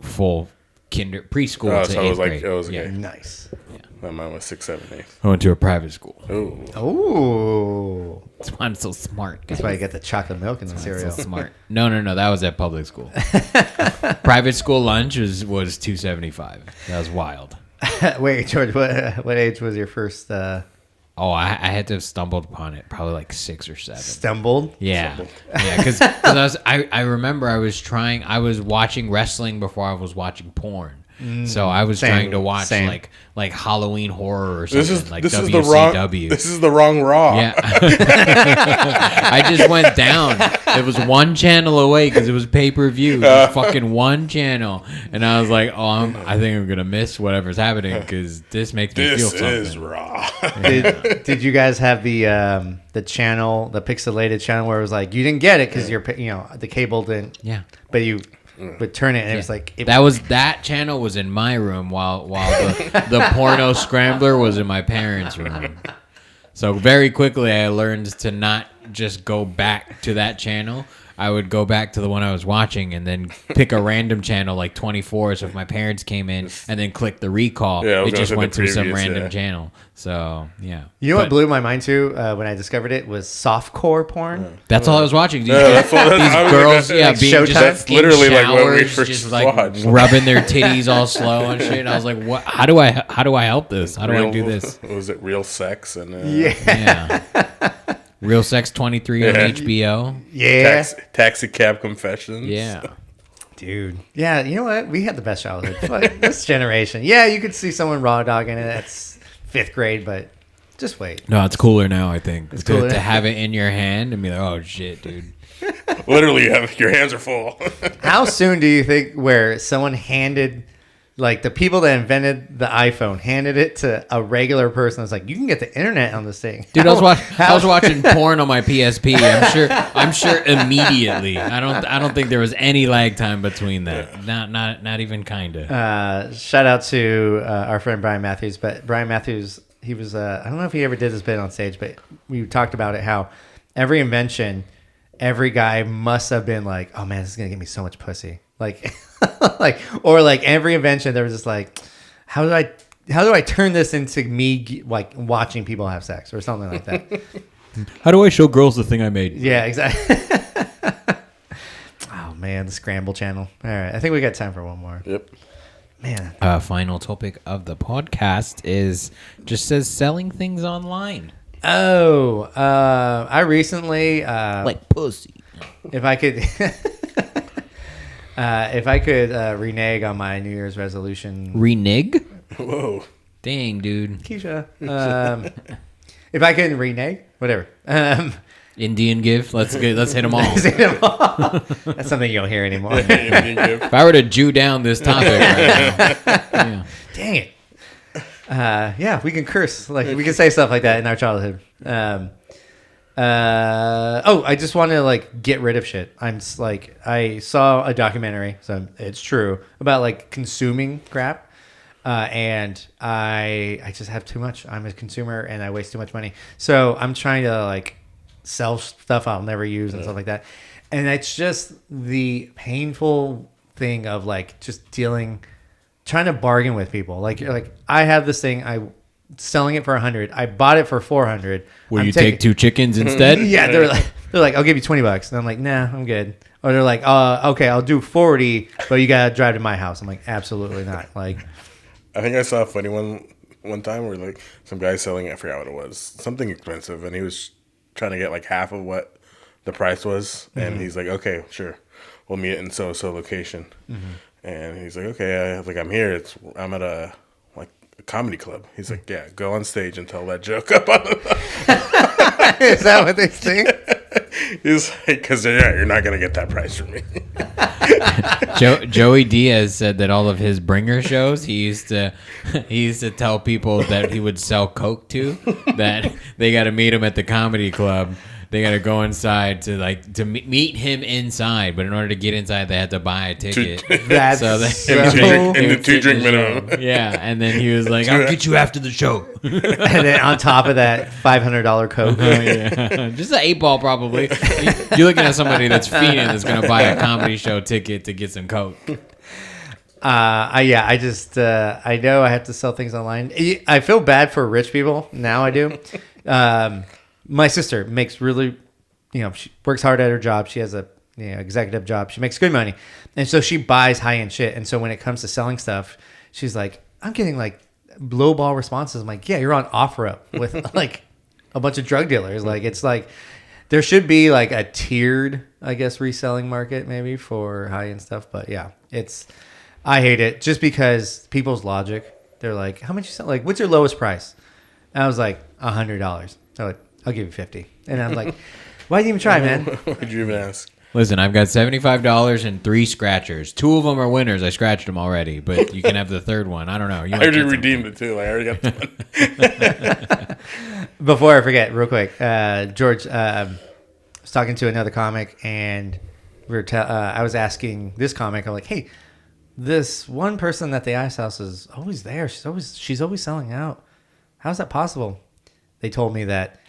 full preschool Oh, to so 8th it was like grade. it was Yeah. okay. Nice. Mine was 6th, 7th, 8th. I went to a private school. Oh, Ooh. That's why I'm so smart. That's why you get the chocolate milk in the So cereal. smart. No, that was at public school. Private school lunch was $2.75. That was wild. Wait, George, what age was your first Oh, I had to have stumbled upon it, probably like 6 or 7. stumbled? Yeah, because I remember I was watching wrestling before I was watching porn. So I was Same. trying to watch Same. like Halloween horror or something this is WCW. This is the wrong Raw. Yeah, I just went down. It was one channel away because it was pay-per-view. It was fucking one channel, and I was like, I think I'm gonna miss whatever's happening because this makes me feel This something. is Raw. Did you guys have the channel, the pixelated channel where it was like you didn't get it because the cable didn't. Yeah. But you would turn it and it was like That channel was in my room while the porno scrambler was in my parents' room. So very quickly I learned to not just go back to that channel. I would go back to the one I was watching and then pick a random channel like 24. So if my parents came in and then click the recall, Yeah, I was it gonna just say went the to some previous, random yeah. channel. So yeah. You know what blew my mind too when I discovered it was softcore porn. That's all I was watching. These, that's what- these I was girls, like, yeah, like being Showtime? just That's in literally like what we showers, first just like watched. rubbing their titties all slow and shit. And I was like, what? How do I help this? How do I do this? Was it Real Sex and Yeah. Yeah. Real Sex 23 on Yeah. HBO. Yeah. Taxi Cab Confessions? Yeah. Dude. Yeah, you know what? We had the best childhood. Fuck, this generation. Yeah, you could see someone raw dogging it. That's 5th grade, but just wait. No, it's cooler now, I think. It's cooler. To have it in your hand and be like, oh, shit, dude. Literally, your hands are full. How soon do you think where someone handed, like the people that invented the iPhone, handed it to a regular person? It's like, you can get the internet on this thing. Dude, I was watching porn on my PSP. I'm sure immediately. I don't think there was any lag time between that. Not even kinda. Shout out to our friend Brian Matthews. But Brian Matthews, he was, I don't know if he ever did this bit on stage, but we talked about it, how every invention, every guy must have been like, oh man, this is going to get me so much pussy. Like, or every invention, there was just like, how do I turn this into me like watching people have sex or something like that? How do I show girls the thing I made? Yeah, exactly. Oh man, the Scramble channel. All right, I think we got time for one more. Yep. Man, Final topic of the podcast just says selling things online. I recently Like pussy. if I could renege on my New Year's resolution. Renege? Whoa. Dang, dude. Keisha. If I can renege, whatever. Indian gift. Let's hit them all. That's something you don't hear anymore. If I were to Jew down this topic right now, yeah. Dang it. Yeah, we can curse. Like we can say stuff like that in our childhood. I just want to like get rid of shit. I saw a documentary, so it's true, about like consuming crap. And I just have too much. I'm a consumer and I waste too much money. So I'm trying to like sell stuff I'll never use and stuff like that. And it's just the painful thing of like just trying to bargain with people. Like you're like, I have this thing, I'm selling it for 100. I bought it for 400. Will you take 2 chickens instead? Yeah, they're like, I'll give you $20. And I'm like, nah, I'm good. Or they're like, okay, I'll do 40, but you gotta drive to my house. I'm like, absolutely not. Like, I think I saw a funny one time where like some guy selling it, I forgot what it was, something expensive, and he was trying to get like half of what the price was, and he's like, okay, sure, we'll meet in so location, and he's like, okay, I'm here. I'm at a comedy club. He's like, yeah, go on stage and tell that joke up on the is that what they think? He's like, because you're not gonna get that price from me. Joey Diaz said that all of his bringer shows, he used to tell people that he would sell coke to, that they got to meet him at the comedy club. They got to go inside to meet him inside, but in order to get inside, they had to buy a ticket. That's in the 2-drink minimum. Yeah, and then he was like, "I'll get you after the show." And then on top of that, $500 coke. Yeah. Just an 8-ball probably. You're looking at somebody that's fiending that's going to buy a comedy show ticket to get some coke. I know I have to sell things online. I feel bad for rich people. Now I do. My sister makes really, she works hard at her job. She has a executive job. She makes good money. And so she buys high-end shit. And so when it comes to selling stuff, she's like, I'm getting like lowball responses. I'm like, yeah, you're on OfferUp with like a bunch of drug dealers. Like, it's like, there should be like a tiered, I guess, reselling market maybe for high-end stuff. But yeah, I hate it just because people's logic. They're like, how much you sell? Like, what's your lowest price? And I was like, $100. So I'll give you 50. And I'm like, why didn't you even try, man? Why'd you even ask? Listen, I've got $75 and 3 scratchers. 2 of them are winners. I scratched them already, but you can have the third one. I don't know. I already redeemed it too. I already got the one. Before I forget, real quick, George was talking to another comic, and I was asking this comic, I'm like, hey, this one person at the Ice House is always there. She's always selling out. How's that possible? They told me that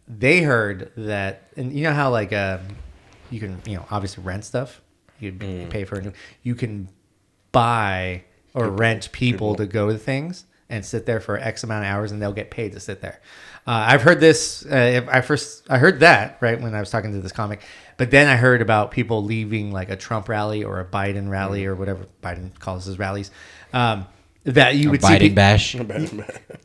they heard that, and you know how like you can obviously rent stuff. You pay for it. You can buy or rent people to go to things and sit there for X amount of hours, and they'll get paid to sit there. I've heard this. I heard that right when I was talking to this comic, but then I heard about people leaving like a Trump rally or a Biden rally or whatever Biden calls his rallies. That you would see bash.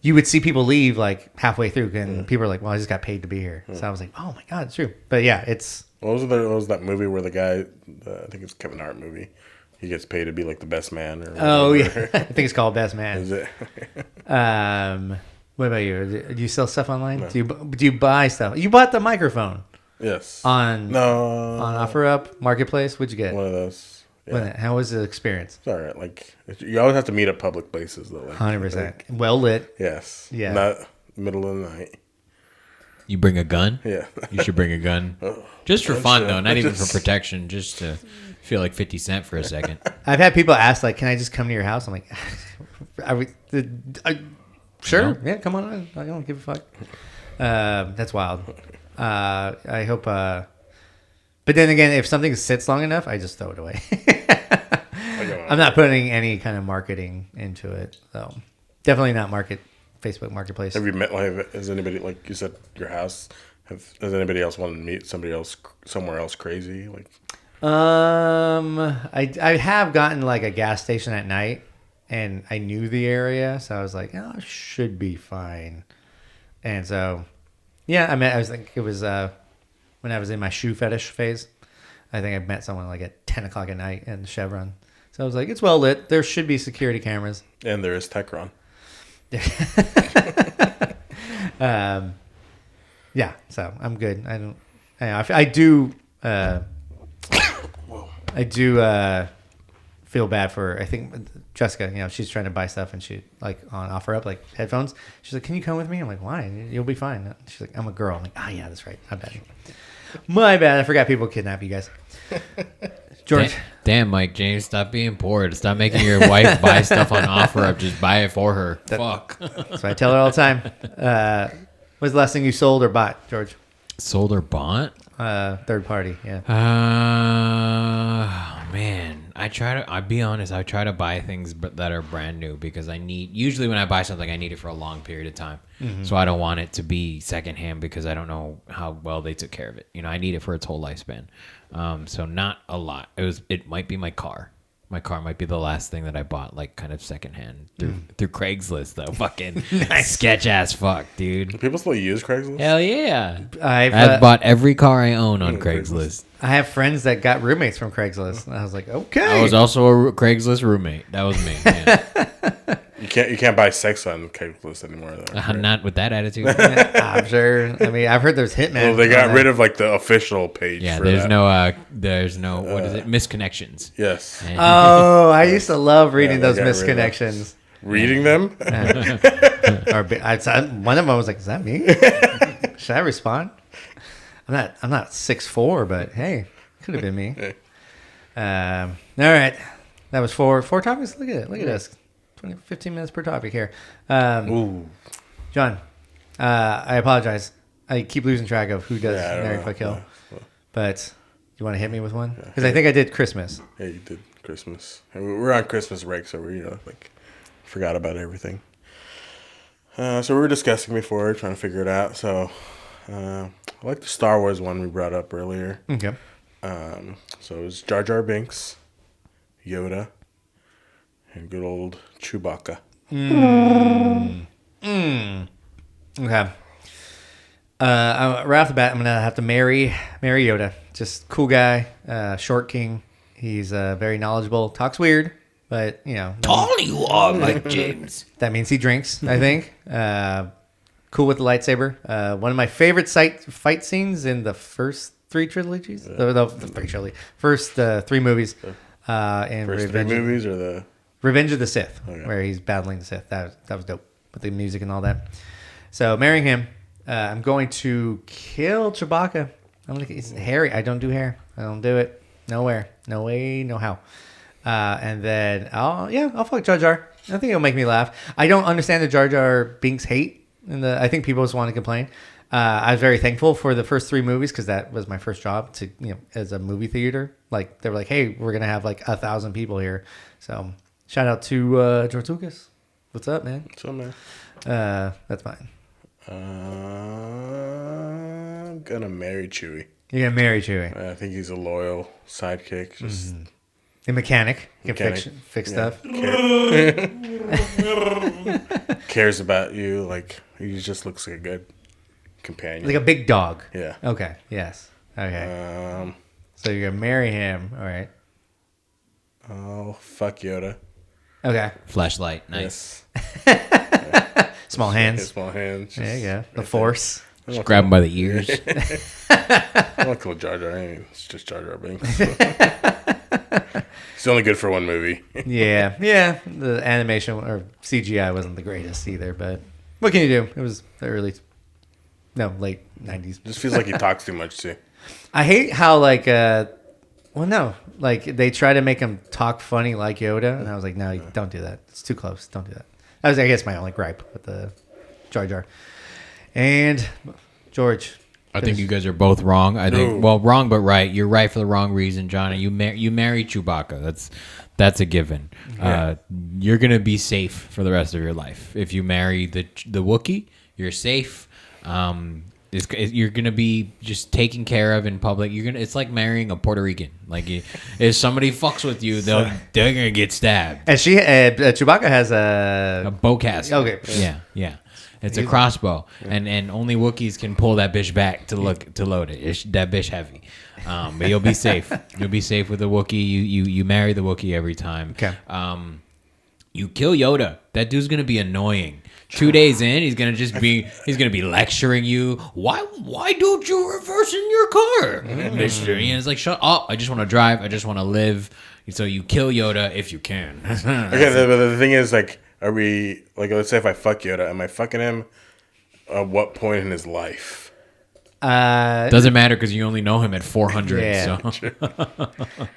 You would see people leave like halfway through, and people are like, "Well, I just got paid to be here." So I was like, "Oh my god, it's true." But yeah, it's. What was that movie where the guy? I think it's a Kevin Hart movie. He gets paid to be like the best man. Or oh yeah, I think it's called Best Man. Is it? What about you? Do you sell stuff online? No. Do you buy stuff? You bought the microphone. Yes. On OfferUp Marketplace. What'd you get? One of those. Yeah. How was the experience? It's all right. Like, you always have to meet at public places, though. 100%. Well lit. Yes. Yeah. Not middle of the night. You bring a gun? Yeah. You should bring a gun. Just for fun, though. Not even for protection. Just to feel like 50 Cent for a second. I've had people ask, like, can I just come to your house? I'm like, sure. No. Yeah, come on in. I don't give a fuck. That's wild. I hope... But then again, if something sits long enough, I just throw it away. I'm not putting any kind of marketing into it. So definitely not Facebook Marketplace. Have you met, has anybody, like you said, your house, has anybody else wanted to meet somebody else somewhere else crazy? I have gotten like a gas station at night, and I knew the area, so I was like, oh, it should be fine. And so, yeah, I think it was... when I was in my shoe fetish phase, I think I met someone like at 10 o'clock at night in Chevron. So I was like, it's well lit. There should be security cameras. And there is Techron. Yeah, so I'm good. I do feel bad for, I think Jessica, she's trying to buy stuff and she like on offer up like headphones. She's like, can you come with me? I'm like, why? You'll be fine. She's like, I'm a girl. I'm like, yeah, that's right. My bad. I forgot people kidnap you guys. George. Damn, Mike James, stop being poor. Stop making your wife buy stuff on offer up. Just buy it for her. Fuck. That's what I tell her all the time. What's the last thing you sold or bought, George? Sold or bought? Third party, yeah. Man, I'll be honest, I try to buy things that are brand new because usually when I buy something, I need it for a long period of time. Mm-hmm. So I don't want it to be secondhand because I don't know how well they took care of it. I need it for its whole lifespan. So not a lot. It might be my car. My car might be the last thing that I bought, like kind of secondhand through Craigslist, though. Fucking sketch ass fuck, dude. Do people still use Craigslist? Hell yeah! I've bought every car I own on Craigslist. I have friends that got roommates from Craigslist, and I was like, okay. I was also a Craigslist roommate. That was me. Yeah. You can't buy sex on Craigslist anymore, though. Right? Not with that attitude. I'm sure. I mean, I've heard there's Hitman. Well, they got rid of like the official page. Yeah, for there's that. no what is it? Misconnections. Yes. Oh, I used to love reading those misconnections. Reading them? One of them was like, "Is that me? Should I respond?" I'm not 6'4", but hey, could have been me. All right, that was four topics. Look at us. 15 minutes per topic here. John, I apologize. I keep losing track of who does Marry, Fuck, Kill. But you want to hit me with one? Because I think I did Christmas. Yeah, you did Christmas. And we're on Christmas break, so we forgot about everything. So we were discussing before, trying to figure it out. So I like the Star Wars one we brought up earlier. Okay. So it was Jar Jar Binks, Yoda, and good old Chewbacca. Okay. Right off the bat, I'm gonna have to marry Yoda. Just cool guy, short king. He's very knowledgeable. Talks weird, but Tall you are, Mike James. That means he drinks. I think. Cool with the lightsaber. One of my favorite fight scenes in the first three trilogies. First three movies. And First three movies or the Revenge of the Sith, where he's battling the Sith. That was dope with the music and all that. So marrying him, I'm going to kill Chewbacca. He's hairy. I don't do hair. I don't do it. Nowhere. No way. No how. And then I'll fuck Jar Jar. I think it'll make me laugh. I don't understand the Jar Jar Binks hate. I think people just want to complain. I was very thankful for the first three movies because that was my first job as a movie theater. Like they were like, hey, we're gonna have like 1,000 people here. So shout out to George Lucas. What's up, man? What's up, man? That's fine. I'm gonna marry Chewie. You're gonna marry Chewie. I think he's a loyal sidekick. Just a mechanic. He can fix stuff. Cares about you. Like he just looks like a good companion. Like a big dog. Yeah. Okay. Yes. Okay. So you're gonna marry him. All right. Oh, fuck Yoda. Okay. Flashlight. Nice. Yes. Small hands. Small hands. There you go. The Force. Just grab him by the ears. I don't call Jar Jar. It's just Jar Jar Binks. So. He's only good for one movie. Yeah. The animation or CGI wasn't the greatest either, but what can you do? It was the late 90s. Just feels like he talks too much too. I hate how they try to make him talk funny like Yoda, and I was like, no, don't do that. It's too close. Don't do that. That was, I guess, my only gripe with the Jar Jar. And George, I think you guys are both wrong. I think wrong but right. You're right for the wrong reason, Johnny. You marry Chewbacca. That's a given. Yeah. You're gonna be safe for the rest of your life if you marry the Wookiee. You're safe. You're gonna be just taken care of in public. It's like marrying a Puerto Rican. Like if somebody fucks with you, they're gonna get stabbed. And Chewbacca has a bowcaster. Okay. Yeah. It's a crossbow, and only Wookiees can pull that bitch back to load it. That bitch heavy, but you'll be safe. You'll be safe with a Wookiee. You marry the Wookiee every time. Okay. You kill Yoda. That dude's gonna be annoying. 2 days in, he's gonna be lecturing you. Why don't you reverse in your car, Mister? And it's like, shut up. I just want to drive. I just want to live. So you kill Yoda if you can. Okay, but the thing is, like, are we, like, let's say if I fuck Yoda, am I fucking him at what point in his life? Doesn't matter because you only know him at 400. Yeah. So.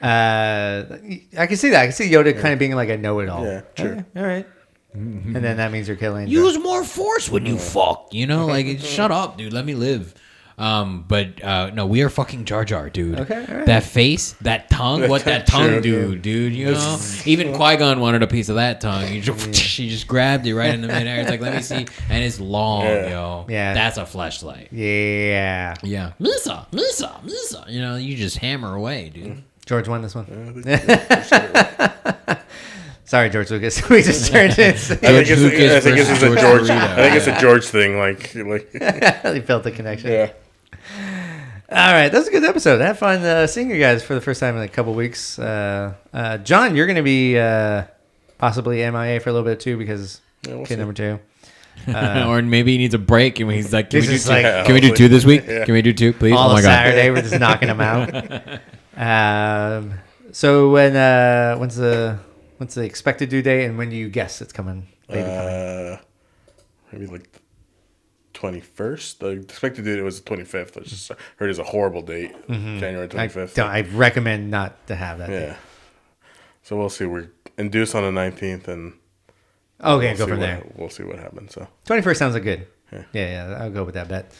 I can see that. I can see Yoda kind of being like a know-it-all. Yeah, true. Okay, all right. And then that means you're killing. Use more force when you fuck. You know, like, shut up, dude. Let me live. No, we are fucking Jar Jar, dude. Okay, all right. That face, that tongue, what that tongue do, dude, you know? Even Qui-Gon wanted a piece of that tongue. She just grabbed it right in the midair. It's like, let me see. And it's long, yo. Yeah. That's a fleshlight. Yeah. Yeah. Misa. You know, you just hammer away, dude. George won this one. Sorry, George Lucas. We just turned it. I think it's a George thing. Like He felt the connection. yeah. All right, that was a good episode. I had fun seeing you guys for the first time in a couple weeks. John, you're going to be possibly MIA for a little bit too because we'll kid see. number 2. Or maybe he needs a break, and he's like, "Can we do just two? like- Can we do 2 this week? Yeah. Can we do 2, please? All oh my of god!" Saturday, we're just knocking them out. So when's the expected due date, and when do you guess it's coming? Maybe coming? Maybe like 21st. The expected date was the 25th. I just heard it's a horrible date, January 25th. I recommend not to have that. Yeah. Date. So we'll see. We're induced on the 19th, and Okay, we'll go see from there. We'll see what happens. So 21st sounds like good. Yeah. Yeah, I'll go with that bet.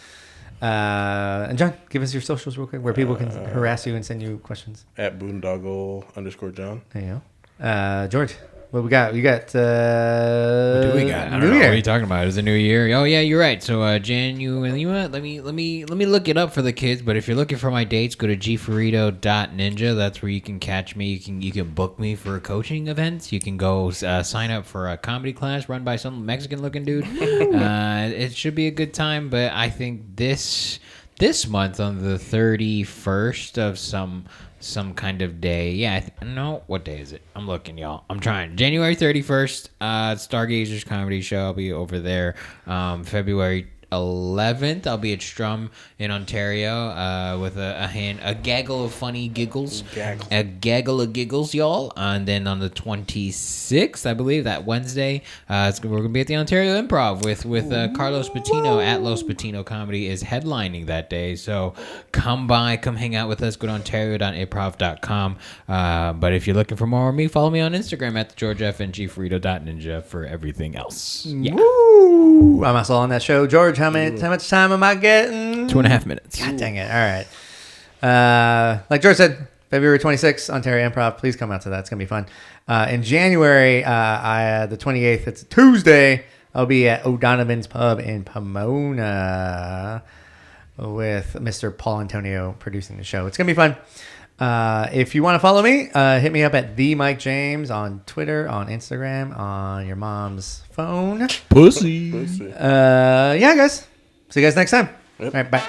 And John, give us your socials real quick, where people can harass you and send you questions. at Boondoggle_John. There you go. George, what we got? We got. What do we got? I don't know. What are you talking about? It's a new year. Oh yeah, you're right. So January. You know what? Let me look it up for the kids. But if you're looking for my dates, go to gfurrito.ninja. That's where you can catch me. You can book me for coaching events. You can go sign up for a comedy class run by some Mexican looking dude. It should be a good time. But I think this month on the 31st of some kind of day. Yeah, no, what day is it? I'm looking, y'all. I'm trying. January 31st, Stargazers Comedy Show. I'll be over there. February 11th, I'll be at Strum in Ontario with a gaggle of funny giggles. A gaggle of giggles, y'all. And then on the 26th, I believe, that Wednesday, we're going to be at the Ontario Improv with Carlos Patino at Los Patino Comedy is headlining that day. So come by, come hang out with us. Go to ontario.improv.com. But if you're looking for more of me, follow me on Instagram at GeorgeFNGFrito.ninja for everything else. Yeah. Woo! I'm also on that show. George, how much time am I getting? 2.5 minutes. God dang it. All right. Like George said, February 26th, Ontario Improv. Please come out to that. It's going to be fun. In January, the 28th, it's a Tuesday, I'll be at O'Donovan's Pub in Pomona with Mr. Paul Antonio producing the show. It's going to be fun. If you want to follow me, hit me up at the Mike James on Twitter, on Instagram, on your mom's phone. Pussy. Yeah, guys. See you guys next time. Yep. All right, bye.